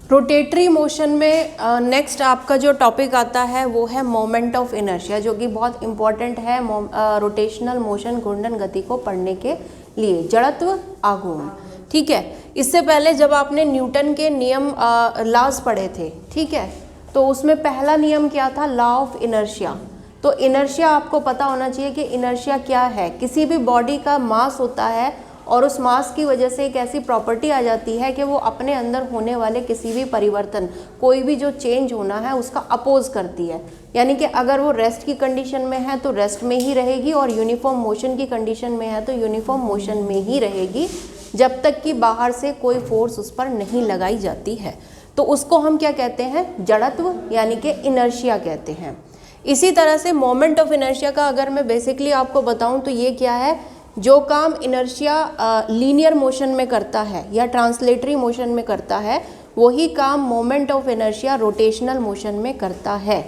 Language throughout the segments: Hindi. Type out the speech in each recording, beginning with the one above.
रोटेटरी मोशन में नेक्स्ट आपका जो टॉपिक आता है वो है मोमेंट ऑफ इनर्शिया, जो कि बहुत इंपॉर्टेंट है रोटेशनल मोशन घूर्णन गति को पढ़ने के लिए, जड़त्व आघूर्ण। ठीक है, इससे पहले जब आपने न्यूटन के नियम लॉज पढ़े थे, ठीक है, तो उसमें पहला नियम क्या था, लॉ ऑफ इनर्शिया। तो इनर्शिया आपको पता होना चाहिए कि इनर्शिया क्या है। किसी भी बॉडी का मास होता है और उस मास की वजह से एक ऐसी प्रॉपर्टी आ जाती है कि वो अपने अंदर होने वाले किसी भी परिवर्तन, कोई भी जो चेंज होना है उसका अपोज करती है। यानी कि अगर वो रेस्ट की कंडीशन में है तो रेस्ट में ही रहेगी, और यूनिफॉर्म मोशन की कंडीशन में है तो यूनिफॉर्म मोशन में ही रहेगी, जब तक कि बाहर से कोई फोर्स उस पर नहीं लगाई जाती है। तो उसको हम क्या कहते हैं, जड़त्व यानी कि इनर्शिया कहते हैं। इसी तरह से मोमेंट ऑफ इनर्शिया का अगर मैं बेसिकली आपको बताऊं तो ये क्या है, जो काम इनर्शिया लीनियर मोशन में करता है या ट्रांसलेटरी मोशन में करता है, वही काम moment of inertia rotational motion में करता है।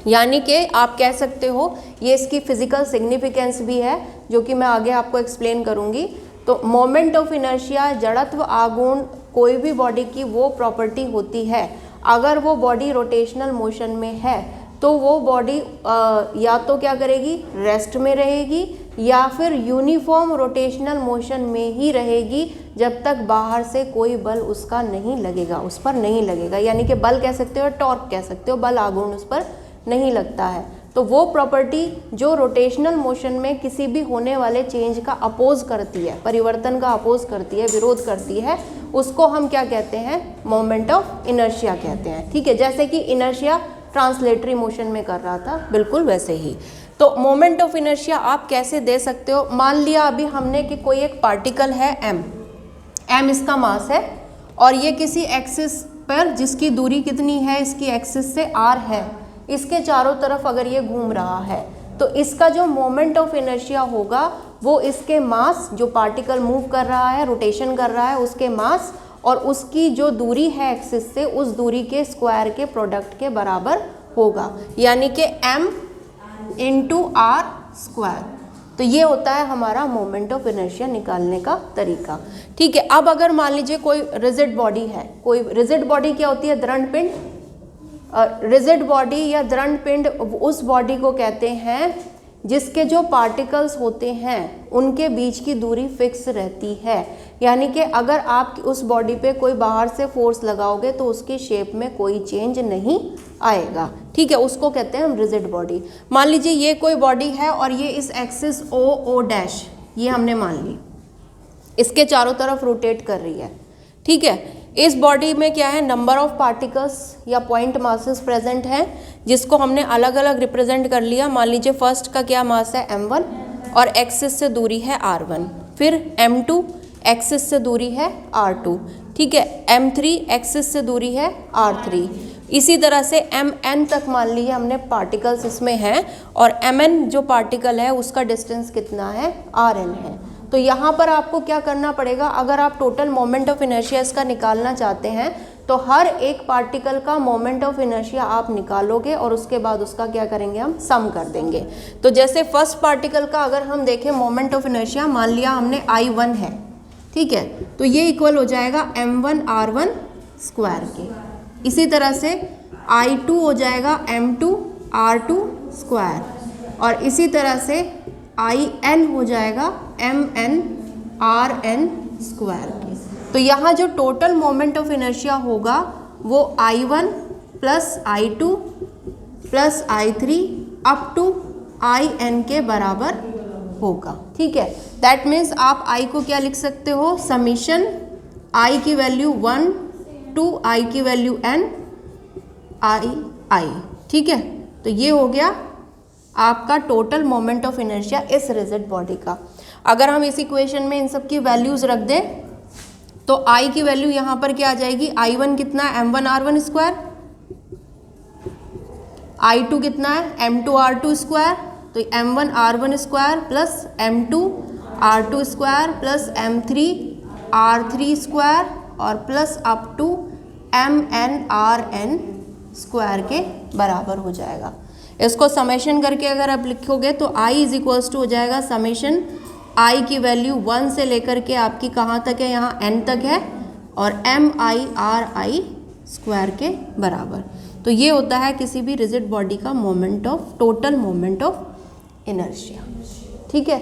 यानी कि आप कह सकते हो ये इसकी फिजिकल सिग्निफिकेंस भी है, जो कि मैं आगे आपको एक्सप्लेन करूंगी। तो मोमेंट ऑफ इनर्शिया, जड़त्व आघूर्ण, कोई भी बॉडी की वो प्रॉपर्टी होती है, अगर वो बॉडी रोटेशनल मोशन में है तो वो बॉडी या तो क्या करेगी, रेस्ट में रहेगी, या फिर यूनिफॉर्म रोटेशनल मोशन में ही रहेगी, जब तक बाहर से कोई बल उसका नहीं लगेगा, उस पर नहीं लगेगा। यानी कि बल कह सकते हो, टॉर्क कह सकते हो, बल आघूर्ण उस पर नहीं लगता है। तो वो प्रॉपर्टी जो रोटेशनल मोशन में किसी भी होने वाले चेंज का अपोज करती है, परिवर्तन का अपोज करती है, विरोध करती है, उसको हम क्या कहते हैं, मोमेंट ऑफ इनर्शिया कहते हैं। ठीक है, जैसे कि इनर्शिया ट्रांसलेटरी मोशन में कर रहा था, बिल्कुल वैसे ही। तो मोमेंट ऑफ इनर्शिया आप कैसे दे सकते हो, मान लिया अभी हमने कि कोई एक पार्टिकल है m इसका मास है, और ये किसी एक्सिस पर, जिसकी दूरी कितनी है, इसकी एक्सिस से r है, इसके चारों तरफ अगर ये घूम रहा है, तो इसका जो मोमेंट ऑफ इनर्शिया होगा वो इसके मास, जो पार्टिकल मूव कर रहा है, रोटेशन कर रहा है, उसके मास और उसकी जो दूरी है एक्सिस से, उस दूरी के स्क्वायर के प्रोडक्ट के बराबर होगा, यानी कि m इंटू r स्क्वायर। तो ये होता है हमारा मोमेंट ऑफ इनर्शिया निकालने का तरीका। ठीक है, अब अगर मान लीजिए कोई रिजिड बॉडी है, कोई रिजिड बॉडी क्या होती है, दृढ़ पिंड। रिजिड बॉडी या दृढ़ पिंड उस बॉडी को कहते हैं जिसके जो पार्टिकल्स होते हैं उनके बीच की दूरी फिक्स रहती है। यानी कि अगर आप उस बॉडी पे कोई बाहर से फोर्स लगाओगे तो उसकी शेप में कोई चेंज नहीं आएगा। ठीक है, उसको कहते हैं हम रिजिड बॉडी। मान लीजिए ये कोई बॉडी है और ये इस एक्सिस ओ डैश, ये हमने मान ली, इसके चारों तरफ रोटेट कर रही है। ठीक है, इस बॉडी में क्या है, नंबर ऑफ पार्टिकल्स या पॉइंट मासेस प्रेजेंट हैं, जिसको हमने अलग अलग रिप्रेजेंट कर लिया। मान लीजिए फर्स्ट का क्या मास है, m1, और एक्सिस से दूरी है r1, फिर m2 एक्सिस से दूरी है r2, ठीक है, m3 एक्सिस से दूरी है r3। इसी तरह से mn तक मान लीजिए हमने पार्टिकल्स इसमें हैं, और mn जो पार्टिकल है उसका डिस्टेंस कितना है, rn है। तो यहाँ पर आपको क्या करना पड़ेगा, अगर आप टोटल मोमेंट ऑफ इनर्शिया इसका निकालना चाहते हैं तो हर एक पार्टिकल का मोमेंट ऑफ इनर्शिया आप निकालोगे और उसके बाद उसका क्या करेंगे, हम सम कर देंगे। तो जैसे फर्स्ट पार्टिकल का अगर हम देखें मोमेंट ऑफ इनर्शिया, मान लिया हमने I1 है, ठीक है, तो ये इक्वल हो जाएगा m1 r1 स्क्वायर के। इसी तरह से I2 हो जाएगा m2 r2 स्क्वायर, और इसी तरह से In हो जाएगा mn rn स्क्वायर के। तो यहाँ जो टोटल मोमेंट ऑफ इनर्शिया होगा वो I1 plus I2 plus I3 up to In के बराबर होगा। ठीक है, दैट मीन्स आप I को क्या लिख सकते हो, समीशन I की वैल्यू 1 टू I की वैल्यू n I। ठीक है, तो ये हो गया आपका टोटल मोमेंट ऑफ इनर्शिया इस रिजिड बॉडी का। अगर हम इस इक्वेशन में इन सब की वैल्यूज रख दें तो I की वैल्यू यहाँ पर क्या आ जाएगी, I1 कितना है, m1 r1 स्क्वायर, I2 कितना है, m2 r2 स्क्वायर, तो m1 r1 square plus m2 r2 square plus m3 r3 square और plus up to mn rn square के बराबर हो जाएगा। इसको समेशन करके अगर आप लिखोगे तो I इज इक्वल्स टू हो जाएगा समेशन I की वैल्यू 1 से लेकर के आपकी कहाँ तक है, यहाँ n तक है, और MI/RI स्क्वायर के बराबर। तो ये होता है किसी भी रिजिड बॉडी का moment of total moment of inertia. ठीक है,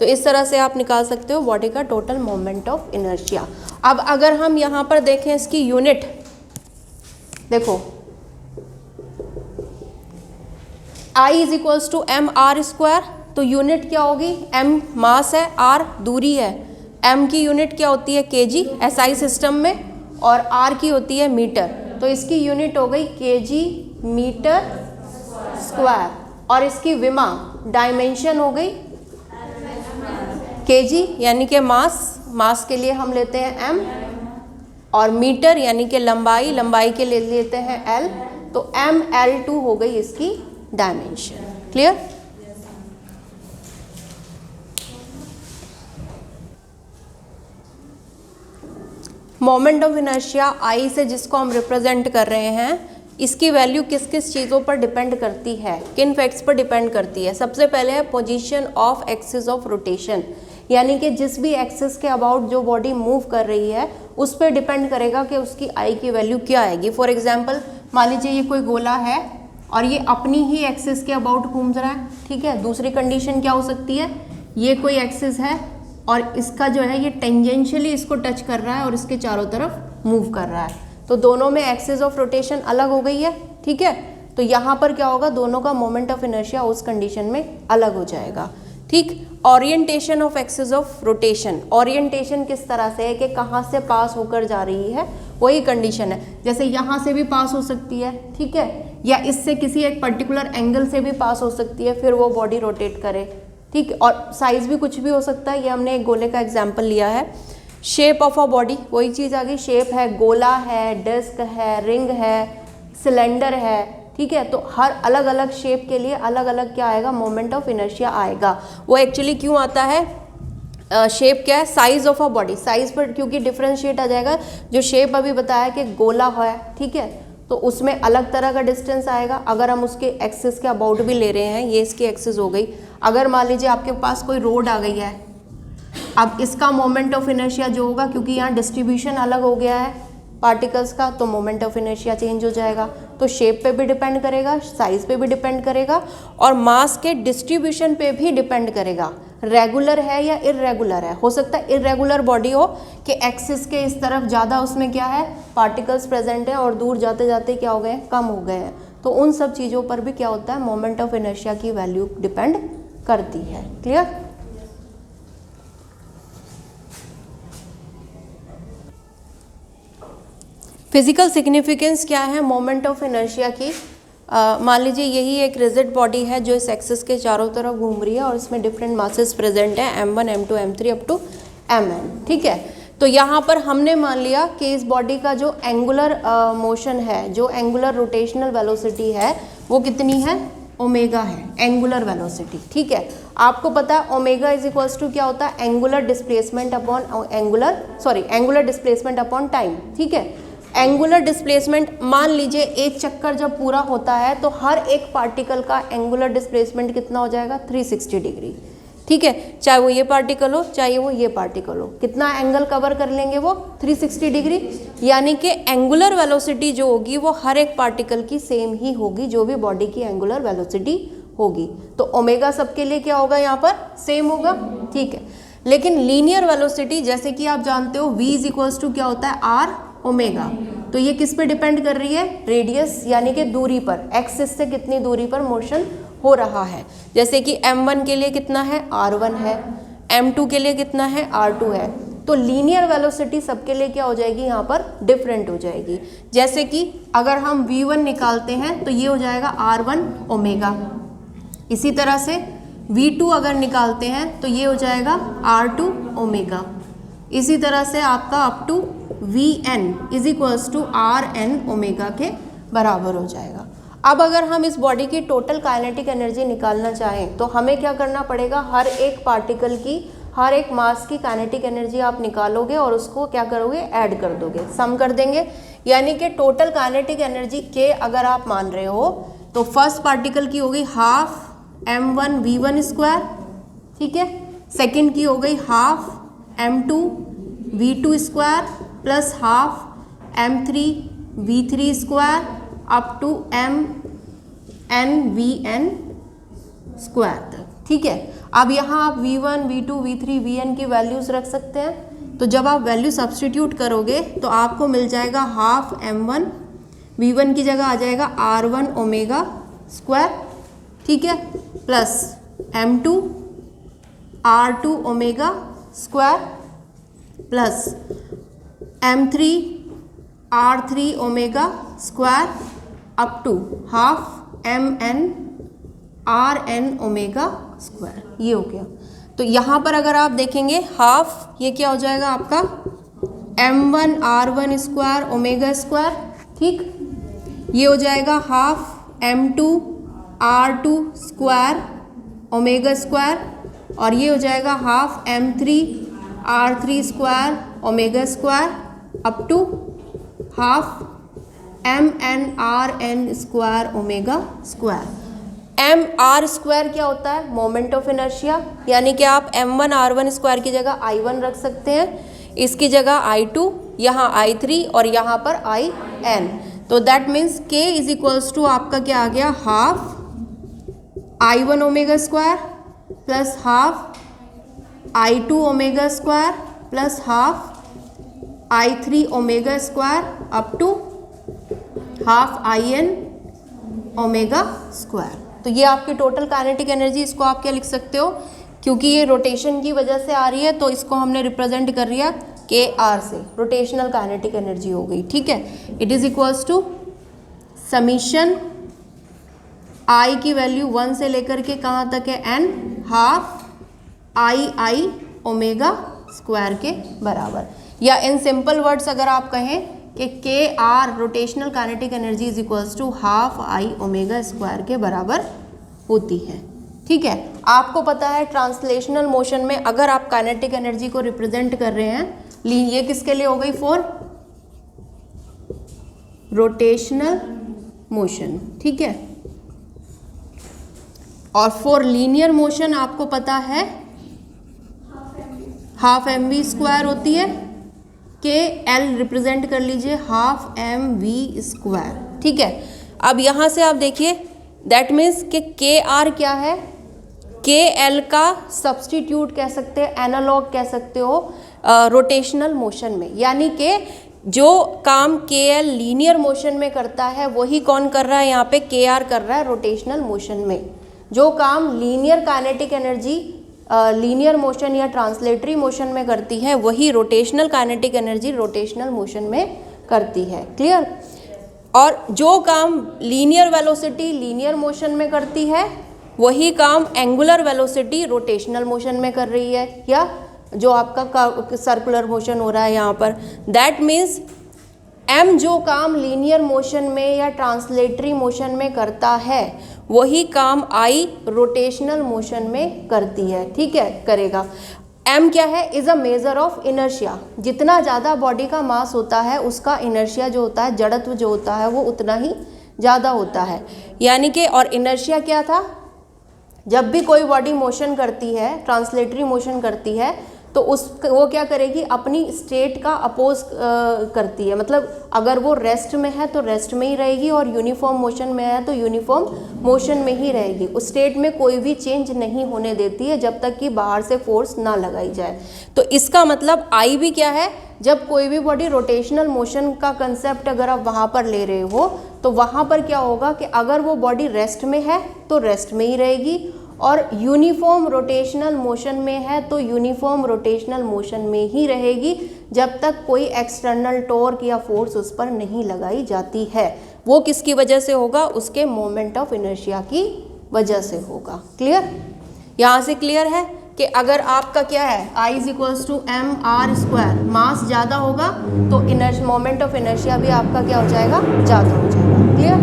तो इस तरह से आप निकाल सकते हो बॉडी का टोटल मोमेंट ऑफ इनर्शिया। अब अगर हम यहाँ पर देखें इसकी यूनिट, देखो I is equals to MR square, तो यूनिट क्या होगी, M मास है, R दूरी है, M की यूनिट क्या होती है kg SI सिस्टम में, और R की होती है मीटर, तो इसकी यूनिट हो गई kg मीटर स्क्वायर, और इसकी विमा डायमेंशन हो गई kg यानी कि मास के लिए हम लेते हैं m, और मीटर यानी कि लंबाई के लिए लेते हैं l, तो ML2 हो गई इसकी dimension. Clear? Moment of inertia I से जिसको हम रिप्रेजेंट कर रहे हैं, इसकी वैल्यू किस किस चीज़ों पर डिपेंड करती है, किन फैक्ट्स पर डिपेंड करती है। सबसे पहले है position of axis of rotation, यानी कि जिस भी एक्सिस के अबाउट जो बॉडी मूव कर रही है उस पर डिपेंड करेगा कि उसकी I की वैल्यू क्या आएगी। फॉर एग्जांपल मान लीजिए ये कोई गोला है और ये अपनी ही एक्सिस के अबाउट घूम रहा है, ठीक है। दूसरी कंडीशन क्या हो सकती है, ये कोई एक्सिस है और इसका जो है ये टेंजेंशियली इसको टच कर रहा है और इसके चारों तरफ मूव कर रहा है, तो दोनों में एक्सिस ऑफ रोटेशन अलग हो गई है, ठीक है। तो यहाँ पर क्या होगा, दोनों का मोमेंट ऑफ इनर्शिया उस कंडीशन में अलग हो जाएगा, ठीक। Orientation of axis of rotation, orientation किस तरह से है कि कहाँ से पास होकर जा रही है, वही कंडीशन है। जैसे यहाँ से भी पास हो सकती है, ठीक है, या इससे किसी एक पर्टिकुलर एंगल से भी पास हो सकती है, फिर वो बॉडी रोटेट करे, ठीक। और साइज भी कुछ भी हो सकता है, ये हमने एक गोले का एग्जाम्पल लिया है। शेप ऑफ अ बॉडी, वही चीज़ आ गई, शेप है, गोला है, डिस्क है, रिंग है, सिलेंडर है, ठीक है। तो हर अलग अलग शेप के लिए अलग अलग क्या आएगा, मोमेंट ऑफ इनर्शिया आएगा। वो एक्चुअली क्यों आता है, शेप क्या है, size of a body, size पर क्योंकि डिफ्रेंशिएट आ जाएगा। जो शेप अभी बताया कि गोला है, ठीक है, तो उसमें अलग तरह का डिस्टेंस आएगा। अगर हम उसके एक्सिस के अबाउट भी ले रहे हैं, ये इसकी एक्सिस हो गई। अगर मान लीजिए आपके पास कोई रोड आ गई है, अब इसका मोमेंट ऑफ इनर्शिया जो होगा, क्योंकि यहाँ डिस्ट्रीब्यूशन अलग हो गया है पार्टिकल्स का, तो मोमेंट ऑफ इनर्शिया चेंज हो जाएगा। तो शेप पे भी डिपेंड करेगा, साइज पे भी डिपेंड करेगा, और मास के डिस्ट्रीब्यूशन पे भी डिपेंड करेगा, रेगुलर है या इर्रेगुलर है। हो सकता है इर्रेगुलर बॉडी हो कि एक्सिस के इस तरफ ज़्यादा उसमें क्या है, पार्टिकल्स प्रेजेंट है, और दूर जाते जाते क्या हो गए, कम हो गए हैं। तो उन सब चीज़ों पर भी क्या होता है, मोमेंट ऑफ इनर्शिया की वैल्यू डिपेंड करती है। क्लियर? फिजिकल सिग्निफिकेंस क्या है मोमेंट ऑफ इनर्शिया की। मान लीजिए यही एक रिजिड बॉडी है जो इस एक्सिस के चारों तरफ घूम रही है, और इसमें डिफरेंट मासेस प्रेजेंट हैं, m1 m2 m3 up to mn, ठीक है। तो यहाँ पर हमने मान लिया कि इस बॉडी का जो एंगुलर मोशन है, जो एंगुलर रोटेशनल वेलोसिटी है, वो कितनी है, ओमेगा है, एंगुलर वेलोसिटी, ठीक है। आपको पता है ओमेगा इज इक्वल्स टू क्या होता है, angular displacement upon angular displacement upon time, ठीक है। एंगुलर डिस्प्लेसमेंट, मान लीजिए एक चक्कर जब पूरा होता है तो हर एक पार्टिकल का एंगुलर डिस्प्लेसमेंट कितना हो जाएगा, 360 डिग्री, ठीक है। चाहे वो ये पार्टिकल हो, चाहे वो ये पार्टिकल हो, कितना एंगल कवर कर लेंगे वो, 360 डिग्री। यानी कि एंगुलर वेलोसिटी जो होगी वो हर एक पार्टिकल की सेम ही होगी, जो भी बॉडी की एंगुलर वेलोसिटी होगी। तो ओमेगा सबके लिए क्या होगा, यहाँ पर सेम होगा, ठीक है। लेकिन लीनियर वेलोसिटी, जैसे कि आप जानते हो v इज इक्वल्स टू क्या होता है, r ओमेगा, तो ये किस पे डिपेंड कर रही है, रेडियस यानी कि दूरी पर, एक्सिस से कितनी दूरी पर मोशन हो रहा है। जैसे कि m1 के लिए कितना है, r1 है, m2 के लिए कितना है, r2 है। तो लीनियर वेलोसिटी सबके लिए क्या हो जाएगी, यहाँ पर डिफरेंट हो जाएगी। जैसे कि अगर हम v1 निकालते हैं तो ये हो जाएगा r1 ओमेगा, इसी तरह से v2 अगर निकालते हैं तो ये हो जाएगा r2 ओमेगा, इसी तरह से आपका up to Vn is equals to Rn omega के बराबर हो जाएगा। अब अगर हम इस बॉडी की टोटल काइनेटिक एनर्जी निकालना चाहें तो हमें क्या करना पड़ेगा, हर एक पार्टिकल की, हर एक मास की काइनेटिक एनर्जी आप निकालोगे और उसको क्या करोगे, ऐड कर दोगे, सम कर देंगे। यानी कि टोटल काइनेटिक एनर्जी के अगर आप मान रहे हो तो फर्स्ट पार्टिकल की हो गई हाफ m1 v1 स्क्वायर, ठीक है। सेकेंड की हो गई half m2 v2 square, plus half m3v3² up to mn/vn² तक। ठीक है, अब यहाँ आप v1, v2, v3, vn की वैल्यूज रख सकते हैं। तो जब आप वैल्यू सब्सटीट्यूट करोगे तो आपको मिल जाएगा हाफ m1, v1 की जगह आ जाएगा r1 ओमेगा स्क्वायर, ठीक है, plus m2 r2 omega square plus m3 r3 omega square up to half mn rn omega square. ये हो गया। तो यहाँ पर अगर आप देखेंगे हाफ, ये क्या हो जाएगा आपका m1 r1 square omega square, ठीक, ये हो जाएगा half m2 r2 square omega square, और ये हो जाएगा half m3 r3 square omega square up to half mn rn square omega square. M R square क्या होता है? मोमेंट ऑफ इनर्शिया, यानी कि आप m1 r1 स्क्वायर की जगह I1 रख सकते हैं, इसकी जगह I2, यहाँ I3 और यहाँ पर IN। तो that means K is equals to आपका क्या आ गया, half I1 omega square plus half I2 omega square plus half I3 omega square up to half IN omega square. तो ये आपकी टोटल काइनेटिक एनर्जी, इसको आप क्या लिख सकते हो, क्योंकि ये रोटेशन की वजह से आ रही है तो इसको हमने रिप्रेजेंट कर लिया KR से, रोटेशनल काइनेटिक एनर्जी हो गई। ठीक है, it is equals to summation I की वैल्यू 1 से लेकर के कहाँ तक है n, half I omega square के बराबर, या इन सिंपल वर्ड्स अगर आप कहें कि KR rotational kinetic energy is equals to half I omega square के बराबर होती है। ठीक है, आपको पता है ट्रांसलेशनल मोशन में अगर आप काइनेटिक एनर्जी को रिप्रेजेंट कर रहे हैं, ये किसके लिए हो गई, फॉर रोटेशनल मोशन। ठीक है, और फॉर लीनियर मोशन आपको पता है हाफ mv स्क्वायर होती है, के एल रिप्रेजेंट कर लीजिए हाफ mv स्क्वायर। ठीक है, अब यहाँ से आप देखिए दैट मीन्स कि के आर क्या है, के एल का सब्सटीट्यूट कह सकते हैं, एनालॉग कह सकते हो रोटेशनल मोशन में, यानी कि जो काम के एल लीनियर मोशन में करता है वही कौन कर रहा है, यहाँ पे के आर कर रहा है रोटेशनल मोशन में। जो काम linear kinetic energy linear motion या ट्रांसलेटरी मोशन में करती है वही rotational kinetic energy rotational motion में करती है। क्लियर? और जो काम लीनियर वेलोसिटी लीनियर मोशन में करती है वही काम एंगुलर वेलोसिटी रोटेशनल मोशन में कर रही है, या जो आपका सर्कुलर मोशन हो रहा है यहाँ पर। दैट मीन्स m जो काम लीनियर मोशन में या ट्रांसलेटरी मोशन में करता है वही काम I रोटेशनल मोशन में करती है। ठीक है, करेगा। m क्या है, is a measure of inertia. जितना ज़्यादा बॉडी का मास होता है उसका इनर्शिया जो होता है, जड़त्व जो होता है, वो उतना ही ज़्यादा होता है। यानी कि, और इनर्शिया क्या था, जब भी कोई बॉडी मोशन करती है, ट्रांसलेटरी मोशन करती है, तो वो क्या करेगी, अपनी स्टेट का अपोज करती है। मतलब अगर वो रेस्ट में है तो रेस्ट में ही रहेगी, और यूनिफॉर्म मोशन में है तो यूनिफॉर्म मोशन में ही रहेगी। उस स्टेट में कोई भी चेंज नहीं होने देती है जब तक कि बाहर से फोर्स ना लगाई जाए। तो इसका मतलब आई भी क्या है, जब कोई भी बॉडी रोटेशनल मोशन का कंसेप्ट अगर आप वहाँ पर ले रहे हो तो वहाँ पर क्या होगा कि अगर वो बॉडी रेस्ट में है तो रेस्ट में ही रहेगी, और यूनिफॉर्म रोटेशनल मोशन में है तो यूनिफॉर्म रोटेशनल मोशन में ही रहेगी जब तक कोई एक्सटर्नल टॉर्क या फोर्स उस पर नहीं लगाई जाती है। वो किसकी वजह से होगा, उसके मोमेंट ऑफ इनर्शिया की वजह से होगा। क्लियर? यहाँ से क्लियर है कि अगर आपका क्या है, I is equals to M R square, mass ज़्यादा होगा तो मोमेंट ऑफ इनर्शिया भी आपका क्या हो जाएगा, ज़्यादा हो जाएगा। क्लियर?